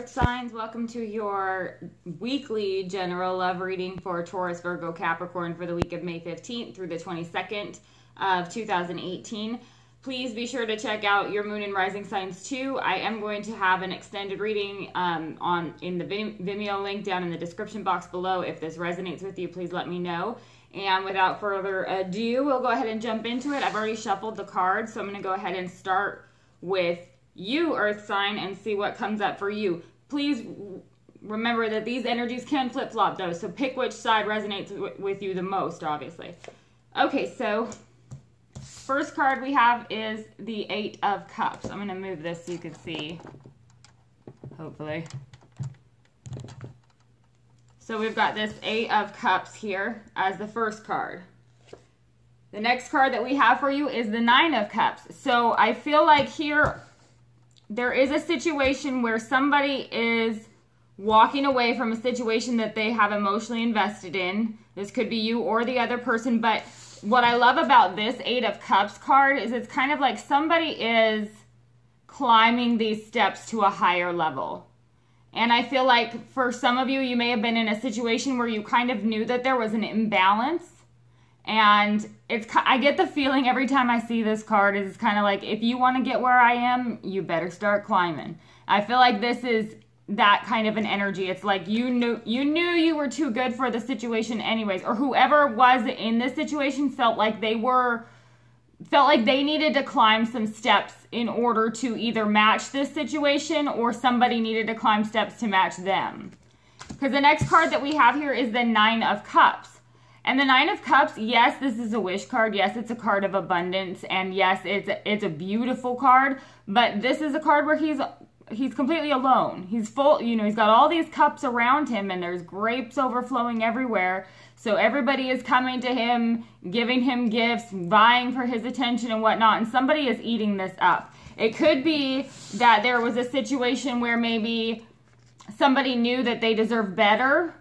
Earth signs. Welcome to your weekly general love reading for Taurus, Virgo, Capricorn for the week of May 15th through the 22nd of 2018. Please be sure to check out your moon and rising signs too. I am going to have an extended reading in the Vimeo link down in the description box below. If this resonates with you, please let me know. And without further ado, we'll go ahead and jump into it. I've already shuffled the cards, so I'm going to go ahead and start with you, Earth sign, and see what comes up for you. Please remember that these energies can flip-flop though, so pick which side resonates with you the most, obviously. Okay, so first card we have is the Eight of Cups. I'm going to move this so you can see, hopefully. So we've got this Eight of Cups here as the first card. The next card that we have for you is the Nine of Cups. So I feel like here there is a situation where somebody is walking away from a situation that they have emotionally invested in. This could be you or the other person, but what I love about this Eight of Cups card is it's kind of like somebody is climbing these steps to a higher level. And I feel like for some of you, you may have been in a situation where you kind of knew that there was an imbalance. And I get the feeling every time I see this card is kind of like, if you want to get where I am, you better start climbing. I feel like this is that kind of an energy. It's like you knew you were too good for the situation anyways, or whoever was in this situation felt like they needed to climb some steps in order to either match this situation or somebody needed to climb steps to match them. Because the next card that we have here is the Nine of Cups. And the Nine of Cups, yes, this is a wish card. Yes, it's a card of abundance. And yes, it's a beautiful card. But this is a card where he's completely alone. He's full, he's got all these cups around him and there's grapes overflowing everywhere. So everybody is coming to him, giving him gifts, vying for his attention and whatnot. And somebody is eating this up. It could be that there was a situation where maybe somebody knew that they deserve better,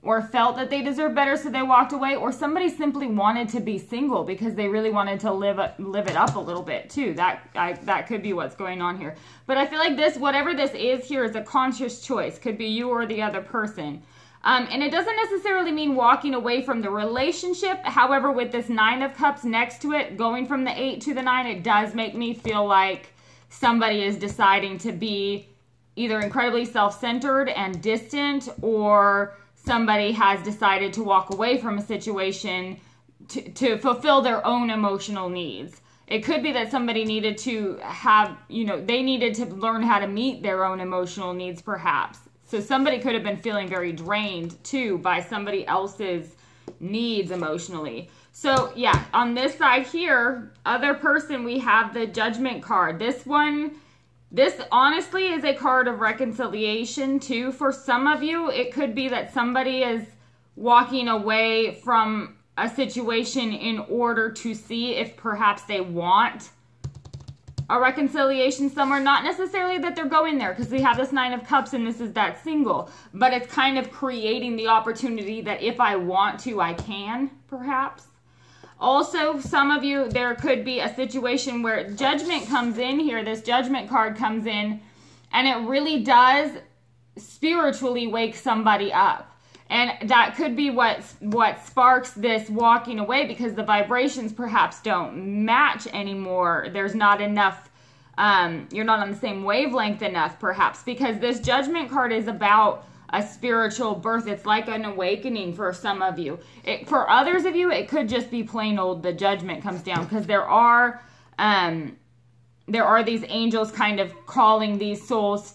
or felt that they deserve better, so they walked away, or somebody simply wanted to be single because they really wanted to live it up a little bit too. That could be what's going on here. But I feel like this, whatever this is here, is a conscious choice. Could be you or the other person. And it doesn't necessarily mean walking away from the relationship. However, with this Nine of Cups next to it, going from the 8 to the 9, it does make me feel like somebody is deciding to be either incredibly self-centered and distant, or somebody has decided to walk away from a situation to fulfill their own emotional needs. It could be that somebody needed to have, they needed to learn how to meet their own emotional needs perhaps. So somebody could have been feeling very drained too by somebody else's needs emotionally. So yeah, on this side here, other person, we have the Judgment card. This honestly is a card of reconciliation too. For some of you, it could be that somebody is walking away from a situation in order to see if perhaps they want a reconciliation somewhere. Not necessarily that they're going there, because we have this Nine of Cups and this is that single. But it's kind of creating the opportunity that if I want to, I can, perhaps. Also, some of you, there could be a situation where Judgment comes in here. This Judgment card comes in, and it really does spiritually wake somebody up. And that could be what sparks this walking away, because the vibrations perhaps don't match anymore. There's not enough, you're not on the same wavelength enough perhaps, because this Judgment card is about a spiritual birth. It's like an awakening for some of you. For others of you, it could just be plain old the Judgment comes down, because there are these angels kind of calling these souls,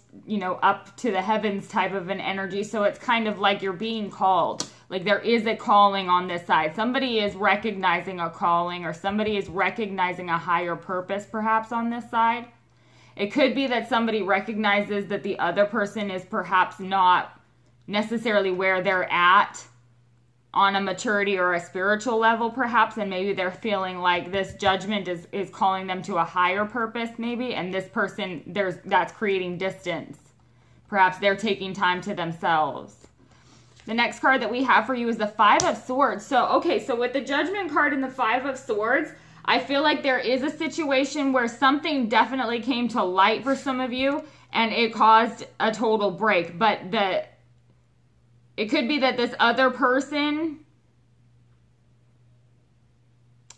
up to the heavens type of an energy. So it's kind of like you're being called. Like there is a calling on this side. Somebody is recognizing a calling, or somebody is recognizing a higher purpose perhaps on this side. It could be that somebody recognizes that the other person is perhaps not necessarily where they're at on a maturity or a spiritual level perhaps, and maybe they're feeling like this Judgment is calling them to a higher purpose maybe, and this person, that's creating distance. Perhaps they're taking time to themselves. The next card that we have for you is the Five of Swords. So, okay, so with the Judgment card and the Five of Swords, I feel like there is a situation where something definitely came to light for some of you, and it caused a total break. But it could be that this other person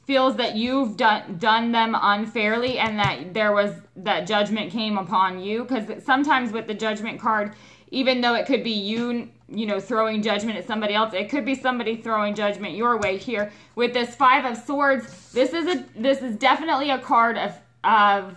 feels that you've done them unfairly, and that judgment came upon you. Because sometimes with the Judgment card, even though it could be you know, throwing judgment at somebody else, it could be somebody throwing judgment your way here. With this Five of Swords, this is definitely a card of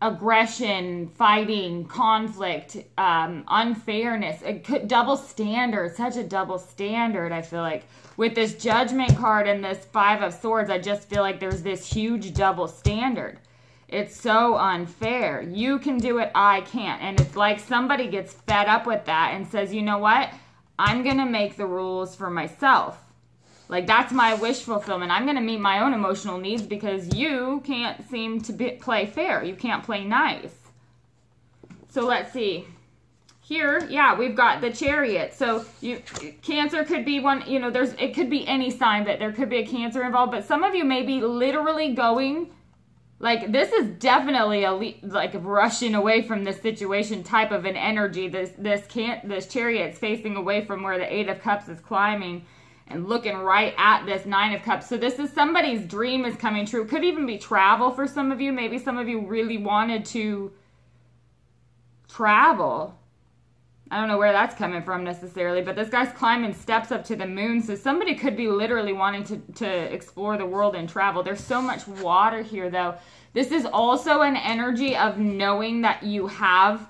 aggression, fighting, conflict, unfairness, double standard, such a double standard, I feel like. With this Judgment card and this Five of Swords, I just feel like there's this huge double standard. It's so unfair. You can do it, I can't. And it's like somebody gets fed up with that and says, you know what? I'm going to make the rules for myself. Like, that's my wish fulfillment. I'm going to meet my own emotional needs because you can't seem to play fair. You can't play nice. So let's see. Here, yeah, we've got the Chariot. So Cancer could be one, you know, it could be any sign, but there could be a Cancer involved. But some of you may be literally going, like, this is definitely like rushing away from this situation type of an energy. This Chariot's facing away from where the Eight of Cups is climbing and looking right at this Nine of Cups. So this is somebody's dream is coming true. Could even be travel for some of you. Maybe some of you really wanted to travel. I don't know where that's coming from necessarily, but this guy's climbing steps up to the moon. So somebody could be literally wanting to explore the world and travel. There's so much water here, though. This is also an energy of knowing that you have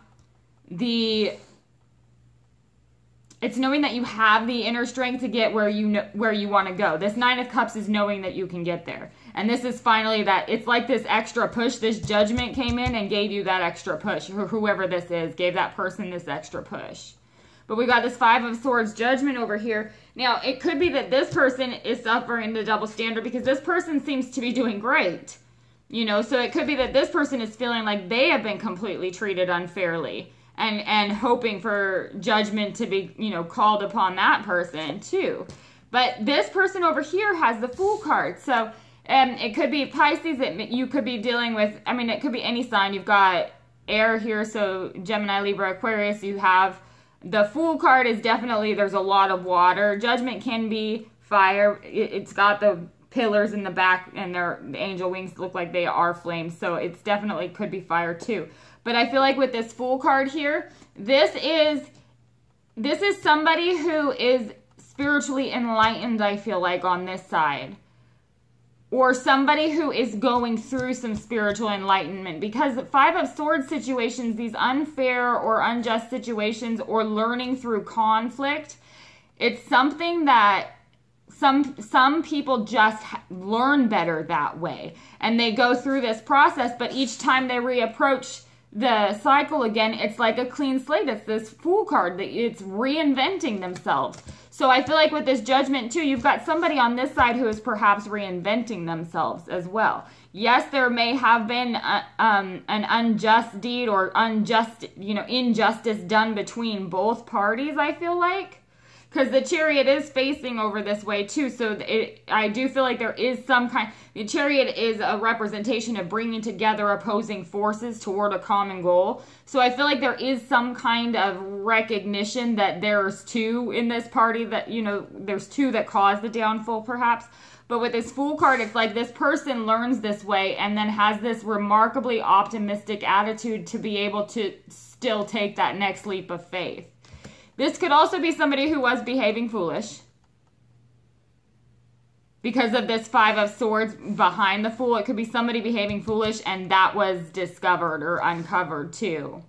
it's knowing that you have the inner strength to get where you want to go. This Nine of Cups is knowing that you can get there. And this is finally that, it's like this extra push. This Judgment came in and gave you that extra push. Whoever this is gave that person this extra push. But we got this Five of Swords Judgment over here. Now, it could be that this person is suffering the double standard because this person seems to be doing great. You know, so it could be that this person is feeling like they have been completely treated unfairly. And hoping for judgment to be, you know, called upon that person too. But this person over here has the Fool card. So it could be Pisces. You could be dealing with, I mean, it could be any sign. You've got air here. So Gemini, Libra, Aquarius. You have the Fool card is definitely, there's a lot of water. Judgment can be fire. It's got the pillars in the back and the angel wings look like they are flames. So it's definitely could be fire too. But I feel like with this Fool card here, this is somebody who is spiritually enlightened, I feel like, on this side. Or somebody who is going through some spiritual enlightenment. Because Five of Swords situations, these unfair or unjust situations, or learning through conflict, it's something that some people just learn better that way. And they go through this process, but each time they reapproach the cycle again, it's like a clean slate. It's this Fool card that it's reinventing themselves. So I feel like with this Judgment too, you've got somebody on this side who is perhaps reinventing themselves as well. Yes, there may have been an unjust deed or unjust, you know, injustice done between both parties, I feel like. Because the Chariot is facing over this way too. So I do feel like there is some kind... The Chariot is a representation of bringing together opposing forces toward a common goal. So I feel like there is some kind of recognition that there's two in this party that, you know, there's two that cause the downfall perhaps. But with this Fool card, it's like this person learns this way and then has this remarkably optimistic attitude to be able to still take that next leap of faith. This could also be somebody who was behaving foolish because of this Five of Swords behind the Fool. It could be somebody behaving foolish and that was discovered or uncovered too.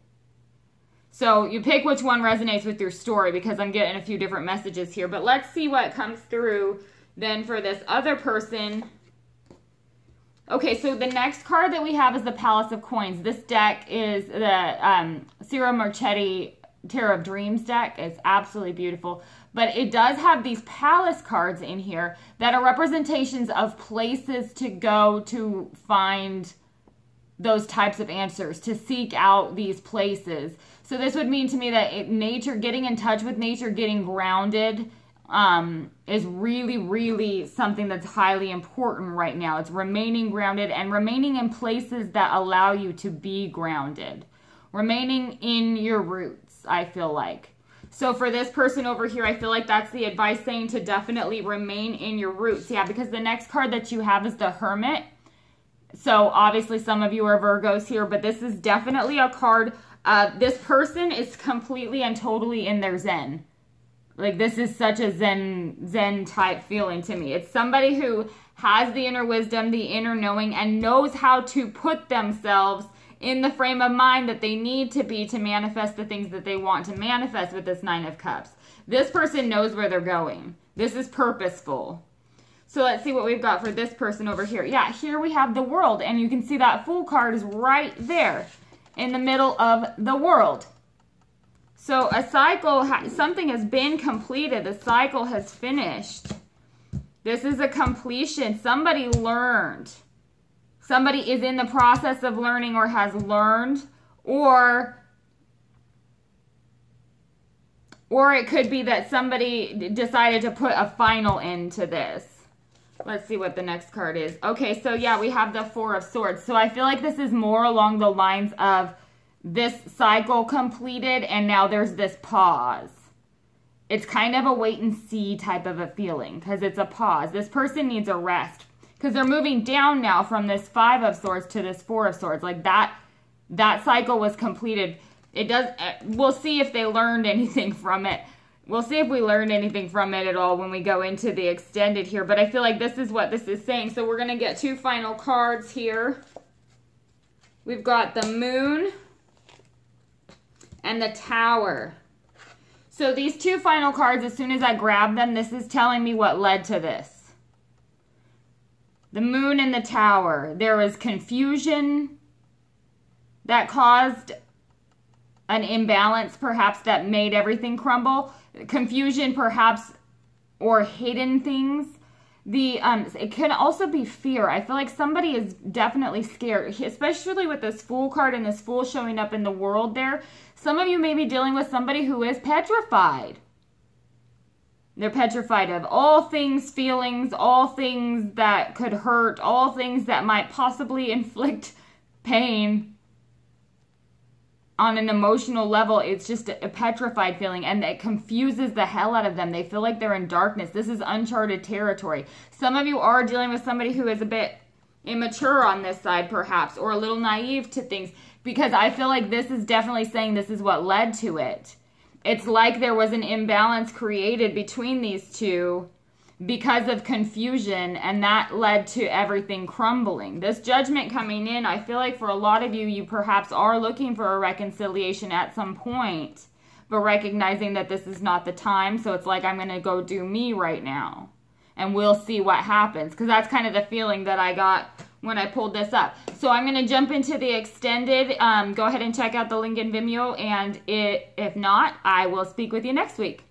So you pick which one resonates with your story because I'm getting a few different messages here. But let's see what comes through then for this other person. Okay, so the next card that we have is the Palace of Coins. This deck is the Ciro Marchetti Tarot of Dreams deck. Is absolutely beautiful, but it does have these palace cards in here that are representations of places to go to find those types of answers, to seek out these places. So this would mean to me that nature, getting in touch with nature, getting grounded is really, really something that's highly important right now. It's remaining grounded and remaining in places that allow you to be grounded. Remaining in your roots, I feel like. So for this person over here, I feel like that's the advice, saying to definitely remain in your roots. Yeah, because the next card that you have is the Hermit. So obviously some of you are Virgos here, but this is definitely a card. This person is completely and totally in their Zen. Like, this is such a Zen type feeling to me. It's somebody who has the inner wisdom, the inner knowing, and knows how to put themselves in the frame of mind that they need to be to manifest the things that they want to manifest with this Nine of Cups. This person knows where they're going. This is purposeful. So let's see what we've got for this person over here. Yeah, here we have the World, and you can see that Fool card is right there in the middle of the World. So a cycle, something has been completed. The cycle has finished. This is a completion. Somebody learned. Somebody is in the process of learning or has learned. Or it could be that somebody decided to put a final end to this. Let's see what the next card is. Okay, so yeah, we have the Four of Swords. So I feel like this is more along the lines of this cycle completed, and now there's this pause. It's kind of a wait and see type of a feeling, because it's a pause. This person needs a rest, because they're moving down now from this Five of Swords to this Four of Swords. Like that cycle was completed. We'll see if they learned anything from it. We'll see if we learned anything from it at all when we go into the extended here. But I feel like this is what this is saying. So we're going to get two final cards here. We've got the Moon and the Tower. So these two final cards, as soon as I grab them, this is telling me what led to this. The Moon and the Tower. There was confusion that caused an imbalance, perhaps, that made everything crumble. Confusion, perhaps, or hidden things. It can also be fear. I feel like somebody is definitely scared, especially with this Fool card and this Fool showing up in the World there. Some of you may be dealing with somebody who is petrified. They're petrified of all things, feelings, all things that could hurt, all things that might possibly inflict pain. On an emotional level, it's just a petrified feeling, and it confuses the hell out of them. They feel like they're in darkness. This is uncharted territory. Some of you are dealing with somebody who is a bit immature on this side, perhaps, or a little naive to things, because I feel like this is definitely saying this is what led to it. It's like there was an imbalance created between these two because of confusion, and that led to everything crumbling. This Judgment coming in, I feel like for a lot of you, you perhaps are looking for a reconciliation at some point, but recognizing that this is not the time. So it's like, I'm going to go do me right now, and we'll see what happens, because that's kind of the feeling that I got when I pulled this up. So I'm going to jump into the extended. Go ahead and check out the link in Vimeo, and if not, I will speak with you next week.